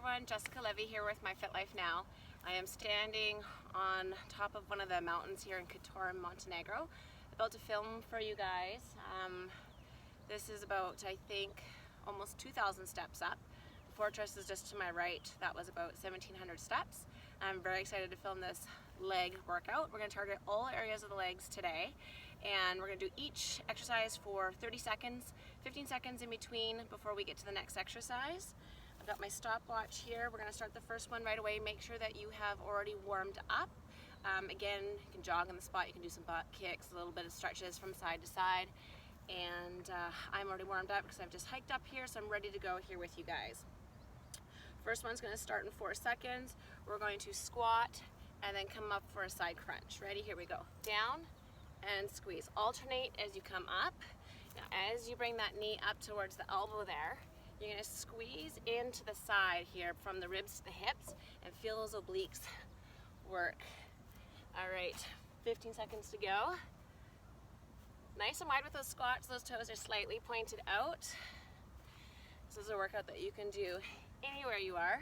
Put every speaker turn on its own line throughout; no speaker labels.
everyone, Jessica Levy here with My Fit Life Now. I am standing on top of one of the mountains here in Kotor, Montenegro, about to film for you guys. This is about, I think, almost 2,000 steps up. The fortress is just to my right. That was about 1,700 steps. I'm very excited to film this leg workout. We're going to target all areas of the legs today, and we're going to do each exercise for 30 seconds, 15 seconds in between before we get to the next exercise. I've got my stopwatch here. We're going to start the first one right away. Make sure that you have already warmed up. Again, you can jog on the spot, you can do some butt kicks, a little bit of stretches from side to side. And I'm already warmed up because I've just hiked up here, so I'm ready to go here with you guys. First one's going to start in 4 seconds. We're going to squat and then come up for a side crunch. Ready? Here we go. Down and squeeze. Alternate as you come up. Now, as you bring that knee up towards the elbow there, you're going to squeeze into the side here from the ribs to the hips and feel those obliques work. All right, 15 seconds to go. Nice and wide with those squats. Those toes are slightly pointed out. This is a workout that you can do anywhere you are.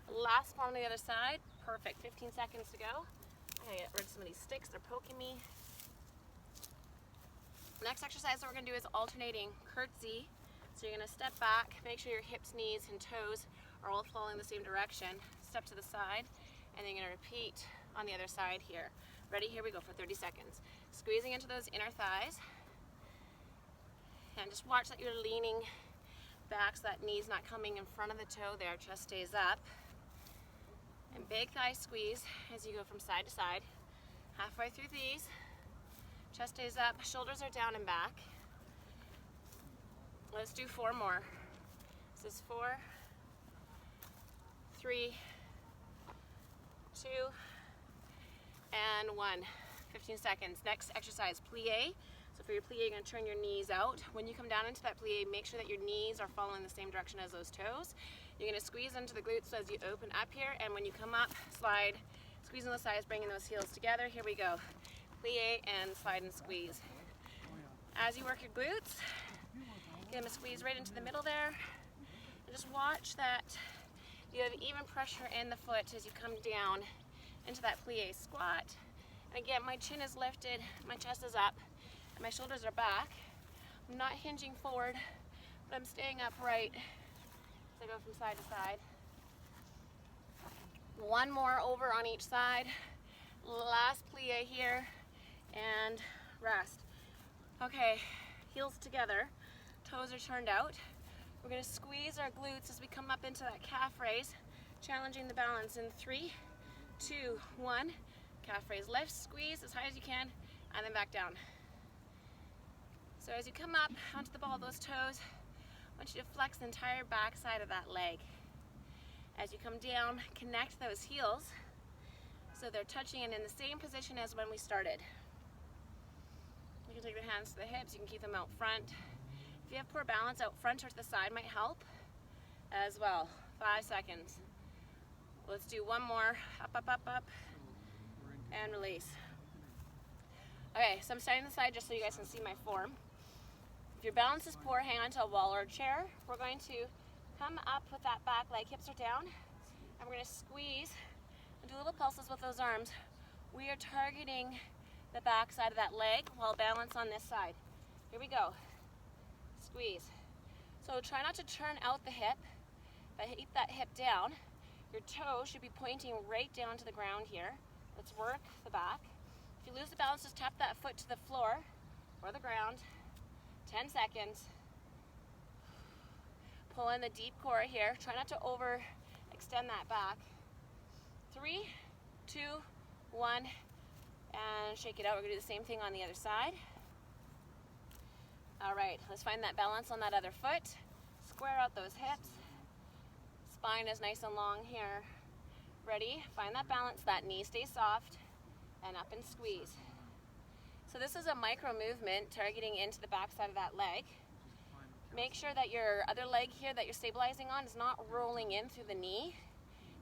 Last one on the other side. Perfect. 15 seconds to go. I'm going to get rid of some of these sticks. They're poking me. Next exercise that we're going to do is alternating curtsy. So you're going to step back, make sure your hips, knees, and toes are all flowing the same direction. Step to the side, and then you're going to repeat on the other side here. Ready? Here we go for 30 seconds. Squeezing into those inner thighs. And just watch that you're leaning back so that knee's not coming in front of the toe there. Chest stays up. And big thigh squeeze as you go from side to side. Halfway through these. Chest stays up, shoulders are down and back. Let's do 4 more. This is 4, 3, 2, and 1. 15 seconds. Next exercise, plie. So for your plie, you're going to turn your knees out. When you come down into that plie, make sure that your knees are following the same direction as those toes. You're going to squeeze into the glutes as you open up here, and when you come up, slide, squeeze on the sides, bringing those heels together. Here we go. Plie and slide and squeeze. As you work your glutes, give them a squeeze right into the middle there. And just watch that you have even pressure in the foot as you come down into that plie squat. And again, my chin is lifted, my chest is up, and my shoulders are back. I'm not hinging forward, but I'm staying upright as I go from side to side. 1 more over on each side. Last plie here, and rest. Okay, heels together. Toes are turned out. We're going to squeeze our glutes as we come up into that calf raise, challenging the balance in 3, 2, 1. Calf raise, lift, squeeze as high as you can, and then back down. So as you come up onto the ball of those toes, I want you to flex the entire back side of that leg. As you come down, connect those heels so they're touching and in the same position as when we started. You can take your hands to the hips, you can keep them out front. If you have poor balance, out front or to the side might help as well. 5 seconds. Let's do 1 more. Up, up, up, up, and release. Okay, so I'm standing on the side just so you guys can see my form. If your balance is poor, hang on to a wall or a chair. We're going to come up with that back leg, hips are down, and we're going to squeeze and do little pulses with those arms. We are targeting the back side of that leg while balance on this side. Here we go. Squeeze. So try not to turn out the hip, but keep that hip down. Your toe should be pointing right down to the ground here. Let's work the back. If you lose the balance, just tap that foot to the floor or the ground. 10 seconds. Pull in the deep core here. Try not to overextend that back. 3, 2, 1, and shake it out. We're going to do the same thing on the other side. All right, let's find that balance on that other foot. Square out those hips. Spine is nice and long here. Ready? Find that balance. That knee stays soft. And up and squeeze. So this is a micro movement targeting into the back side of that leg. Make sure that your other leg here that you're stabilizing on is not rolling in through the knee.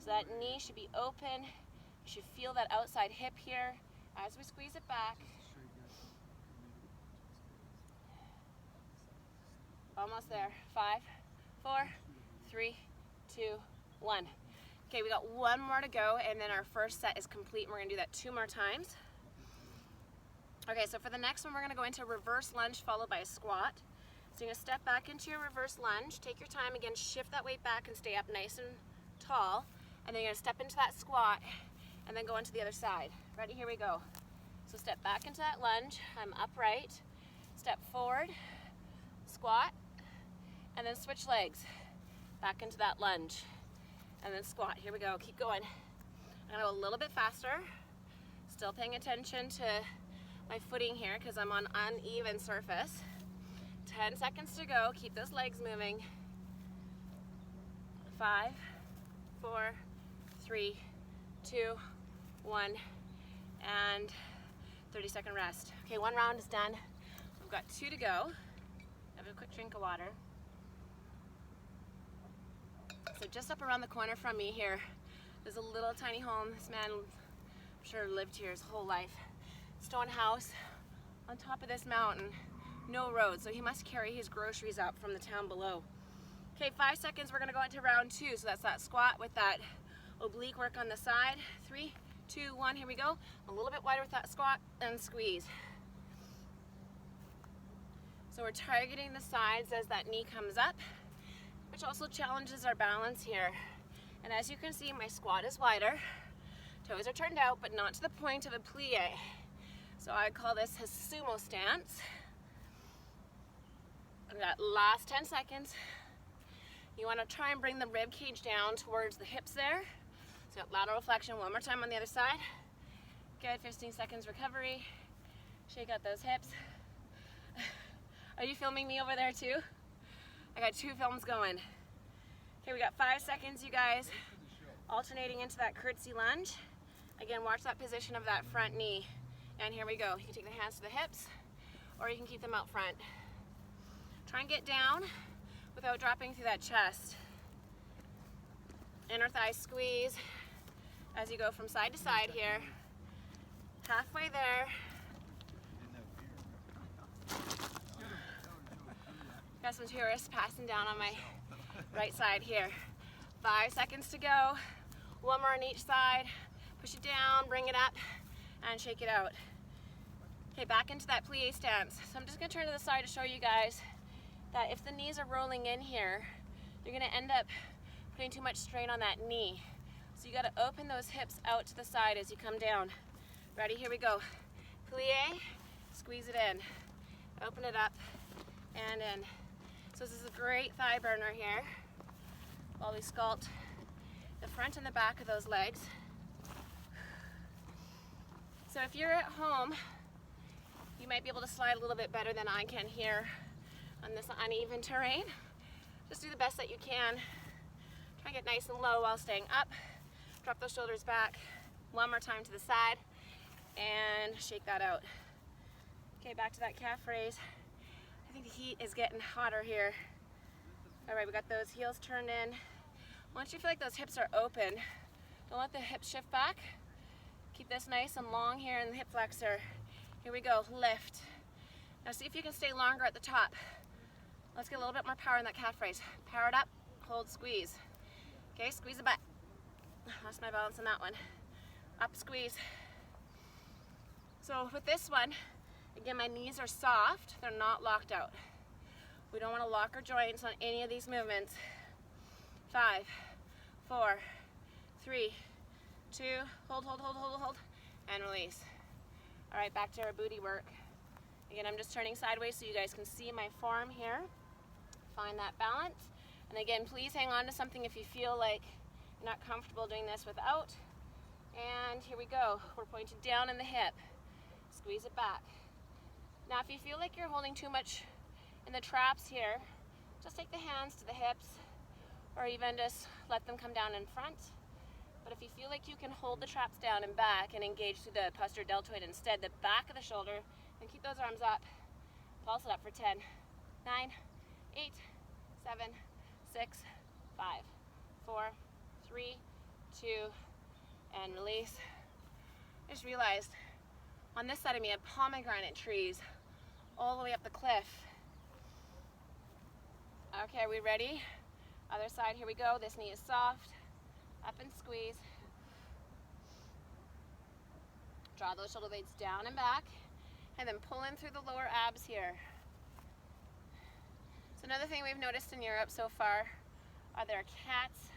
So that knee should be open. You should feel that outside hip here as we squeeze it back. Almost there. 5, 4, 3, 2, 1. Okay, we got one more to go, and then our first set is complete. We're gonna do that 2 more times. Okay, so for the next one, we're gonna go into reverse lunge followed by a squat. So you're gonna step back into your reverse lunge, take your time, again, shift that weight back and stay up nice and tall. And then you're gonna step into that squat and then go into the other side. Ready, here we go. So step back into that lunge, I'm upright, step forward, squat, and then switch legs. Back into that lunge, and then squat. Here we go, keep going. I'm gonna go a little bit faster, still paying attention to my footing here because I'm on uneven surface. 10 seconds to go, keep those legs moving. 5, 4, 3, 2, 1, and 30-second rest. Okay, 1 round is done. We've got 2 to go. Have a quick drink of water. So just up around the corner from me here, there's a little tiny home. This man, I'm sure, lived here his whole life. Stone house on top of this mountain, no road, so he must carry his groceries up from the town below. Okay, 5 seconds, we're gonna go into round 2. So that's that squat with that oblique work on the side. 3, 2, 1, here we go. A little bit wider with that squat and squeeze. So we're targeting the sides as that knee comes up, which also challenges our balance here. And as you can see, my squat is wider. Toes are turned out, but not to the point of a plie. So I call this his sumo stance. And that last 10 seconds, you want to try and bring the rib cage down towards the hips there. So lateral flexion, 1 more time on the other side. Good, 15 seconds recovery. Shake out those hips. Are you filming me over there too? I got 2 films going. Okay, we got 5 seconds, you guys. Alternating into that curtsy lunge. Again, watch that position of that front knee. And here we go. You can take the hands to the hips, or you can keep them out front. Try and get down without dropping through that chest. Inner thigh squeeze as you go from side to side here. Halfway there. Got some tourists passing down on my right side here. 5 seconds to go. 1 more on each side. Push it down, bring it up, and shake it out. Okay, back into that plie stance. So I'm just gonna turn to the side to show you guys that if the knees are rolling in here, you're gonna end up putting too much strain on that knee. So you gotta open those hips out to the side as you come down. Ready, here we go. Plie, squeeze it in. Open it up and in. So this is a great thigh burner here while we sculpt the front and the back of those legs. So if you're at home, you might be able to slide a little bit better than I can here on this uneven terrain. Just do the best that you can. Try and get nice and low while staying up. Drop those shoulders back. 1 more time to the side and shake that out. Okay, back to that calf raise. I think the heat is getting hotter here. All right, we got those heels turned in. Once you feel like those hips are open, don't let the hips shift back. Keep this nice and long here in the hip flexor. Here we go, lift. Now see if you can stay longer at the top. Let's get a little bit more power in that calf raise. Power it up, hold, squeeze. Okay, squeeze the butt. Lost my balance on that one. Up, squeeze. So with this one, again, my knees are soft, they're not locked out. We don't want to lock our joints on any of these movements. 5, 4, 3, 2, hold, hold, hold, hold, hold, and release. All right, back to our booty work. Again, I'm just turning sideways so you guys can see my form here. Find that balance. And again, please hang on to something if you feel like you're not comfortable doing this without. And here we go. We're pointed down in the hip. Squeeze it back. Now, if you feel like you're holding too much in the traps here, just take the hands to the hips, or even just let them come down in front. But if you feel like you can hold the traps down and back and engage through the posterior deltoid instead, the back of the shoulder, and keep those arms up. Pulse it up for 10, 9, 8, 7, 6, 5, 4, 3, 2, and release. I just realized on this side of me I have pomegranate trees all the way up the cliff. Okay, are we ready? Other side, here we go. This knee is soft. Up and squeeze. Draw those shoulder blades down and back, and then pull in through the lower abs here. So another thing we've noticed in Europe so far are their cats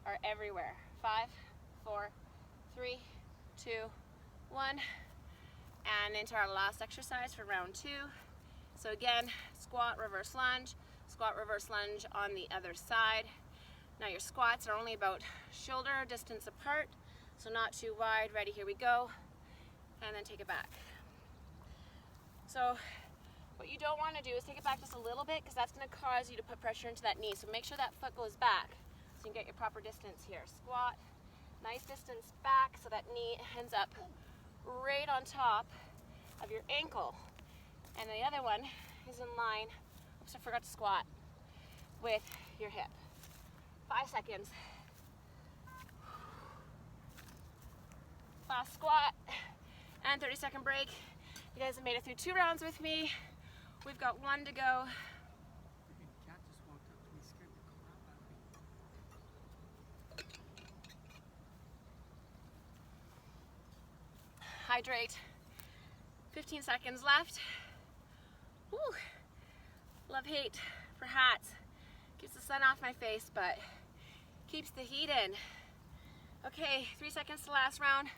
are everywhere. 5, 4, 3, 2, 1, and into our last exercise for round 2. So again, squat, reverse lunge on the other side. Now your squats are only about shoulder distance apart, so not too wide. Ready, here we go. And then take it back. So what you don't want to do is take it back just a little bit, because that's going to cause you to put pressure into that knee. So make sure that foot goes back so you can get your proper distance here. Squat, nice distance back so that knee ends up right on top of your ankle. And the other one is in line, oops, I forgot to squat, with your hip. 5 seconds. Last squat and 30-second break. You guys have made it through 2 rounds with me. We've got 1 to go.
Cat just walked up to me, scared the crap out of me.
Hydrate. 15 seconds left. Woo. Love hate for hats. Keeps the sun off my face, but keeps the heat in. Okay, 3 seconds to last round.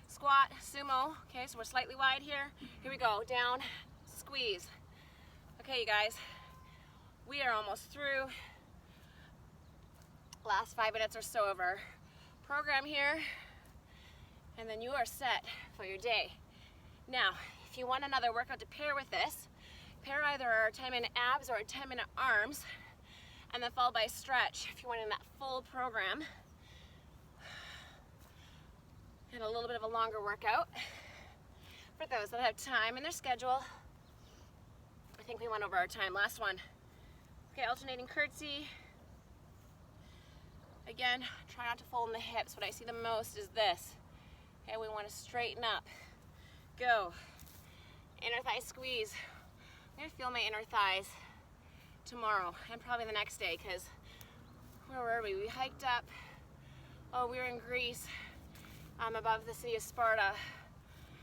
Squat, sumo. Okay, so we're slightly wide here. Here we go, down, squeeze. Okay, you guys, we are almost through. Last 5 minutes or so of our program here, and then you are set for your day. Now, if you want another workout to pair with this, pair either our 10-minute abs or our 10-minute arms, and then followed by a stretch if you want in that full program. And a little bit of a longer workout for those that have time in their schedule. I think we went over our time. Last one. Okay, alternating curtsy. Again, try not to fold in the hips. What I see the most is this. Okay, we want to straighten up. Go. Inner thigh squeeze. I'm going to feel my inner thighs tomorrow and probably the next day, because where were we? We hiked up. Oh, we were in Greece. Above the city of Sparta,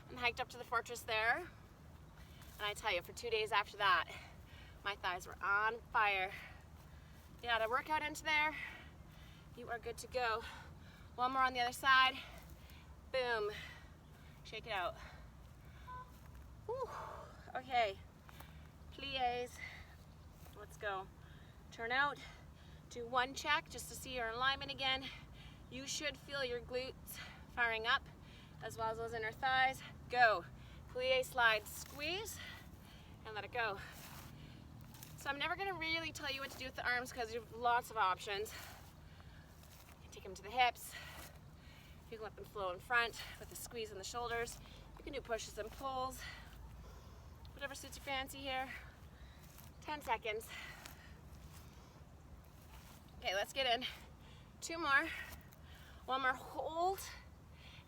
and hiked up to the fortress there. And I tell you, for 2 days after that, my thighs were on fire. You got a workout into there, you are good to go. One more on the other side. Boom. Shake it out. Whew. Okay. Plies. Let's go. Turn out. Do 1 check just to see your alignment again. You should feel your glutes firing up, as well as those inner thighs. Go. Plie Slides, squeeze, and let it go. So I'm never going to really tell you what to do with the arms, because you have lots of options. You can take them to the hips. You can let them flow in front with the squeeze in the shoulders. You can do pushes and pulls. Whatever suits your fancy here. 10 seconds. Okay, let's get in. 2 more. 1 more, hold,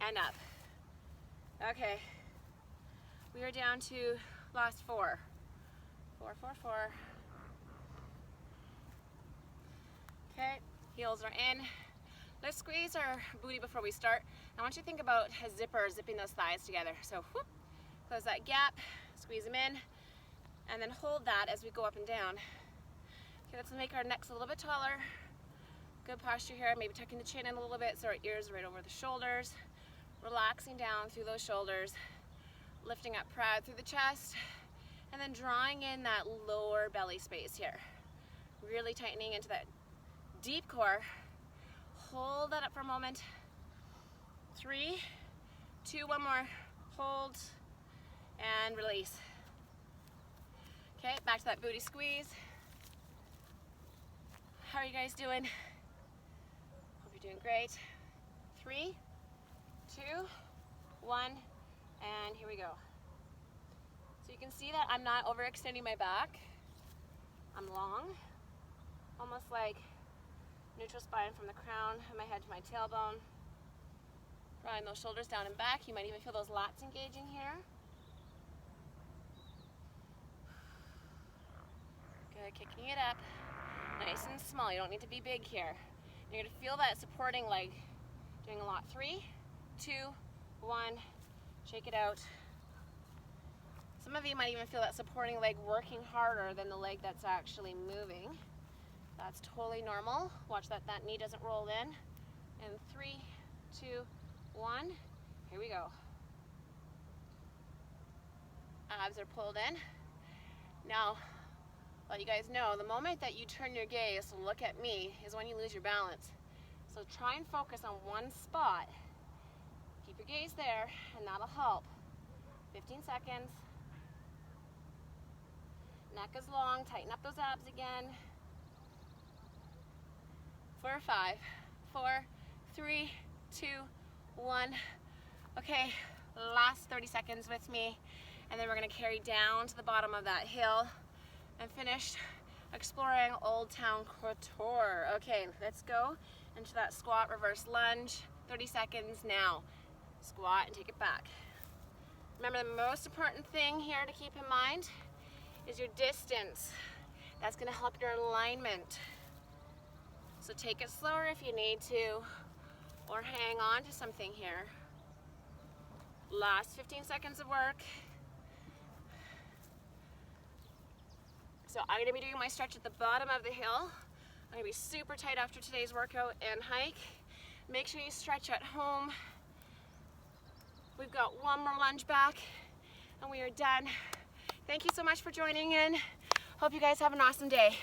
and up. Okay, we are down to last 4. 4, 4, 4. Okay, heels are in. Let's squeeze our booty before we start. I want you to think about a zipper, zipping those thighs together. So whoop, close that gap, squeeze them in, and then hold that as we go up and down. Okay, let's make our necks a little bit taller. Good posture here, maybe tucking the chin in a little bit so our ears are right over the shoulders. Relaxing down through those shoulders, lifting up proud through the chest, and then drawing in that lower belly space here. Really tightening into that deep core. Hold that up for a moment. 3, 2, 1 more. Hold and release. Okay, back to that booty squeeze. How are you guys doing? Hope you're doing great. 3, 2, 1, and here we go. So you can see that I'm not overextending my back. I'm long, almost like neutral spine from the crown of my head to my tailbone. Drawing those shoulders down and back. You might even feel those lats engaging here. Good, kicking it up. Nice and small, you don't need to be big here. You're gonna feel that supporting leg Doing a lot. 3, 2, 1. Shake it out. Some of you might even feel that supporting leg working harder than the leg that's actually moving. That's totally normal. Watch that knee doesn't roll in. And 3, 2, 1. Here we go. Abs are pulled in. Now, let you guys know, the moment that you turn your gaze to look at me is when you lose your balance. So try and focus on one spot. Keep your gaze there, and that'll help. 15 seconds. Neck is long, tighten up those abs again. 4, 5, 4, 3, 2, 1. Okay, last 30 seconds with me, and then we're gonna carry down to the bottom of that hill and finish exploring Old Town Couture. Okay, let's go into that squat reverse lunge. 30 seconds now. Squat and take it back. Remember, the most important thing here to keep in mind is your distance. That's gonna help your alignment. So take it slower if you need to, or hang on to something here. Last 15 seconds of work. So I'm gonna be doing my stretch at the bottom of the hill. I'm gonna be super tight after today's workout and hike. Make sure you stretch at home. We've got one more lunge back and we are done. Thank you so much for joining in. Hope you guys have an awesome day.